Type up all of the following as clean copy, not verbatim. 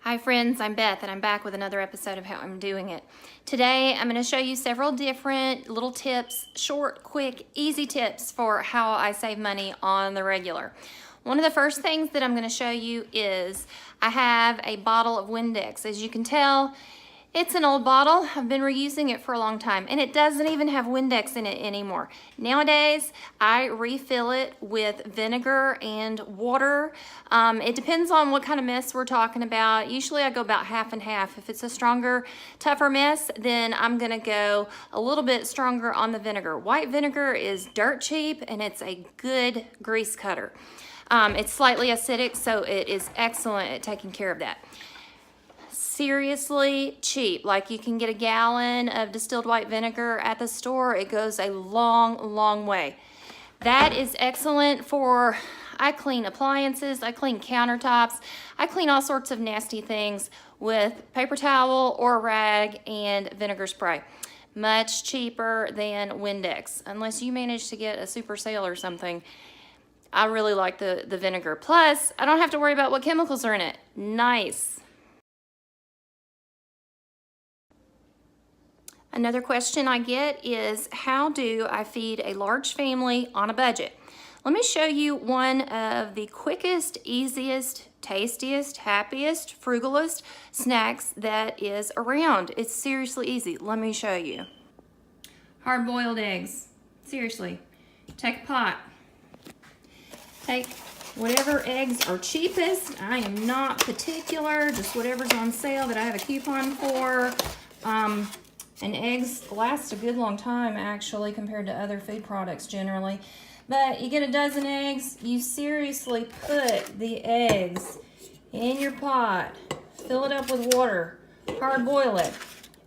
Hi friends, I'm Beth and I'm back with another episode of How I'm Doing It. Today I'm going to show you several different little tips, short, quick, easy tips for how I save money on the regular. One of the first things that I'm going to show you is I have a bottle of Windex. As you can tell, it's an old bottle. I've been reusing it for a long time and it doesn't even have Windex in it anymore. Nowadays, I refill it with vinegar and water. It depends on what kind of mess we're talking about. Usually I go about half and half. If it's a stronger, tougher mess, then I'm gonna go a little bit stronger on the vinegar. White vinegar is dirt cheap and it's a good grease cutter. It's slightly acidic, so it is excellent at taking care of that. Seriously cheap. Like you can get a gallon of distilled white vinegar at the store. It goes a long way. That is excellent for, I clean appliances, I clean countertops, I clean all sorts of nasty things with paper towel or rag and vinegar spray. Much cheaper than Windex, unless you manage to get a super sale or something. I really like the vinegar. Plus, I don't have to worry about what chemicals are in it. Nice. Another question I get is, how do I feed a large family on a budget? Let me show you one of the quickest, easiest, tastiest, happiest, frugalest snacks that is around. It's seriously easy. Let me show you. Hard-boiled eggs. Seriously. Take a pot. Take whatever eggs are cheapest. I am not particular, just whatever's on sale that I have a coupon for. And eggs last a good long time, actually, compared to other food products generally. But you get a dozen eggs, you seriously put the eggs in your pot, fill it up with water, hard boil it.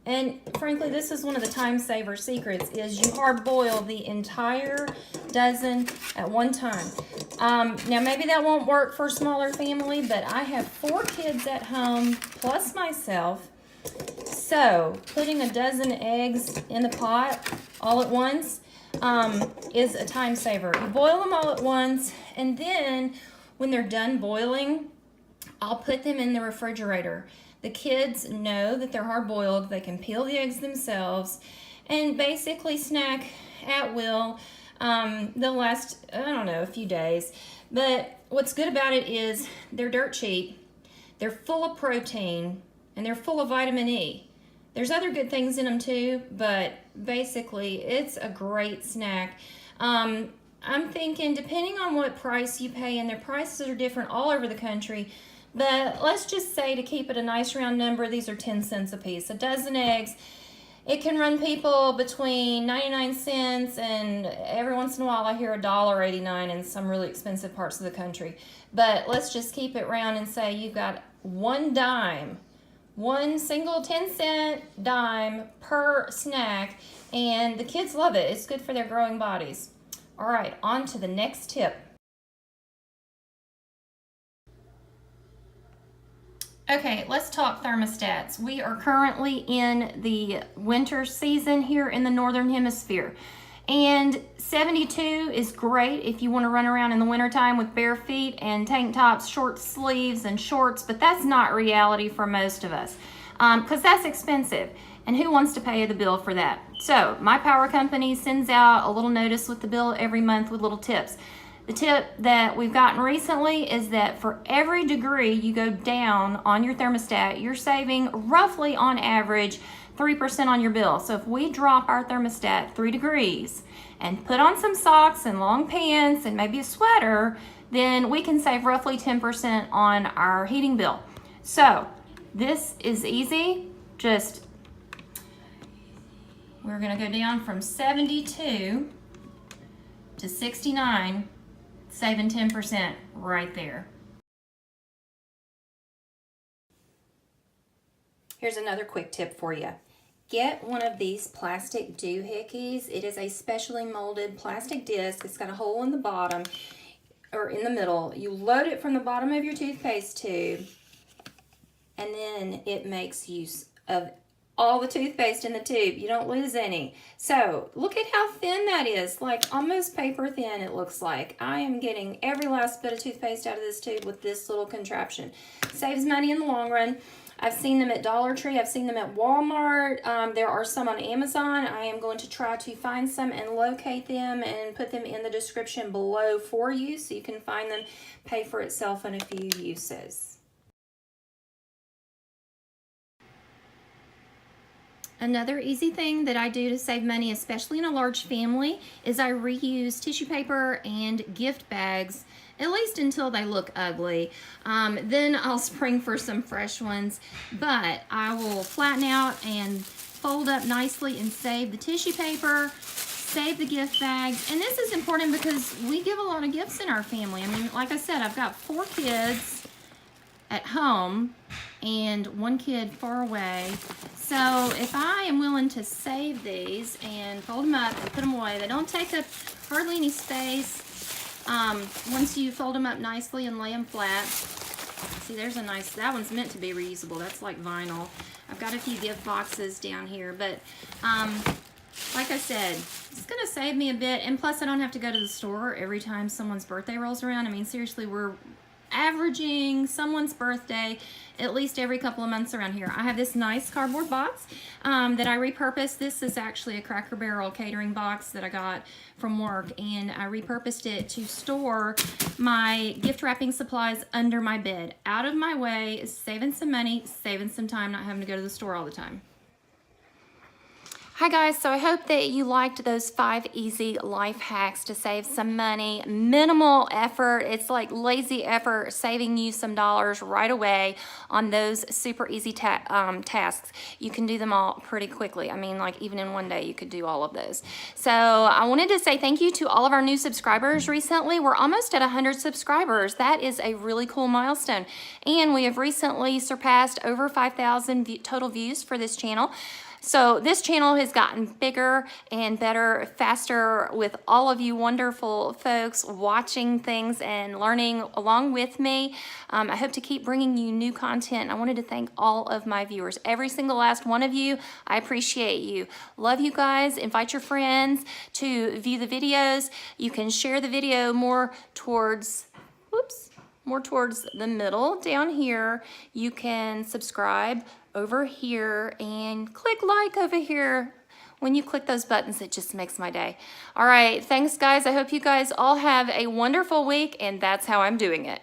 And frankly, this is one of the time saver secrets, is you hard boil the entire dozen at one time. Now maybe that won't work for a smaller family, but I have 4 kids at home, plus myself. So, putting a dozen eggs in the pot all at once is a time saver. You boil them all at once, and then when they're done boiling, I'll put them in the refrigerator. The kids know that they're hard-boiled. They can peel the eggs themselves and basically snack at will. They'll last, I don't know, a few days. But what's good about it is they're dirt cheap. They're full of protein, and they're full of vitamin E. There's other good things in them too, but basically it's a great snack. I'm thinking, depending on what price you pay, and their prices are different all over the country, but let's just say, to keep it a nice round number, these are 10 cents a piece. A dozen eggs, it can run people between 99 cents and every once in a while I hear $1.89 in some really expensive parts of the country. But let's just keep it round and say you've got one dime, one single 10-cent dime per snack, and the kids love it. It's good for their growing bodies. All right, on to the next tip. Okay, let's talk thermostats. We are currently in the winter season here in the Northern Hemisphere. And 72 is great if you want to run around in the wintertime with bare feet and tank tops, short sleeves, and shorts, but that's not reality for most of us because that's expensive. And who wants to pay the bill for that? So my power company sends out a little notice with the bill every month with little tips. The tip that we've gotten recently is that for every degree you go down on your thermostat, you're saving roughly on average 3% on your bill. So if we drop our thermostat 3 degrees and put on some socks and long pants and maybe a sweater, then we can save roughly 10% on our heating bill. So this is easy. Just, we're gonna go down from 72 to 69, saving 10% right there. Here's another quick tip for you. Get one of these plastic doohickeys. It is a specially molded plastic disc. It's got a hole in the bottom or in the middle. You load it from the bottom of your toothpaste tube, and then it makes use of all the toothpaste in the tube. You don't lose any. So look at how thin that is, like almost paper thin it looks like. I am getting every last bit of toothpaste out of this tube with this little contraption. Saves money in the long run. I've seen them at Dollar Tree. I've seen them at Walmart. There are some on Amazon. I am going to try to find some and locate them and put them in the description below for you so you can find them, pay for itself in a few uses. Another easy thing that I do to save money, especially in a large family, is I reuse tissue paper and gift bags, at least until they look ugly. Then I'll spring for some fresh ones, but I will flatten out and fold up nicely and save the tissue paper, save the gift bags. And this is important because we give a lot of gifts in our family. I mean, like I said, I've got 4 kids at home and 1 kid far away. So if I am willing to save these and fold them up and put them away, they don't take up hardly any space. Once you fold them up nicely and lay them flat, see there's a nice, that one's meant to be reusable. That's like vinyl. I've got a few gift boxes down here, but like I said, it's gonna save me a bit, and plus I don't have to go to the store every time someone's birthday rolls around. I mean, seriously, we're averaging someone's birthday at least every couple of months around here. I have this nice cardboard box that I repurposed. This is actually a Cracker Barrel catering box that I got from work, and I repurposed it to store my gift wrapping supplies under my bed. Out of my way, saving some money, saving some time, not having to go to the store all the time. Hi guys, so I hope that you liked those 5 easy life hacks to save some money. Minimal effort, it's like lazy effort, saving you some dollars right away on those super easy tasks. You can do them all pretty quickly. I mean, like even in one day you could do all of those. So I wanted to say thank you to all of our new subscribers recently. We're almost at 100 subscribers. That is a really cool milestone. And we have recently surpassed over 5,000 total views for this channel. So this channel has gotten bigger and better, faster, with all of you wonderful folks watching things and learning along with me. I hope to keep bringing you new content. I wanted to thank all of my viewers, every single last one of you. I appreciate you. Love you guys. Invite your friends to view the videos. You can share the video more towards, more towards the middle down here. You can subscribe over here and click like over here. When you click those buttons, it just makes my day. All right, thanks guys. I hope you guys all have a wonderful week, and that's how I'm doing it.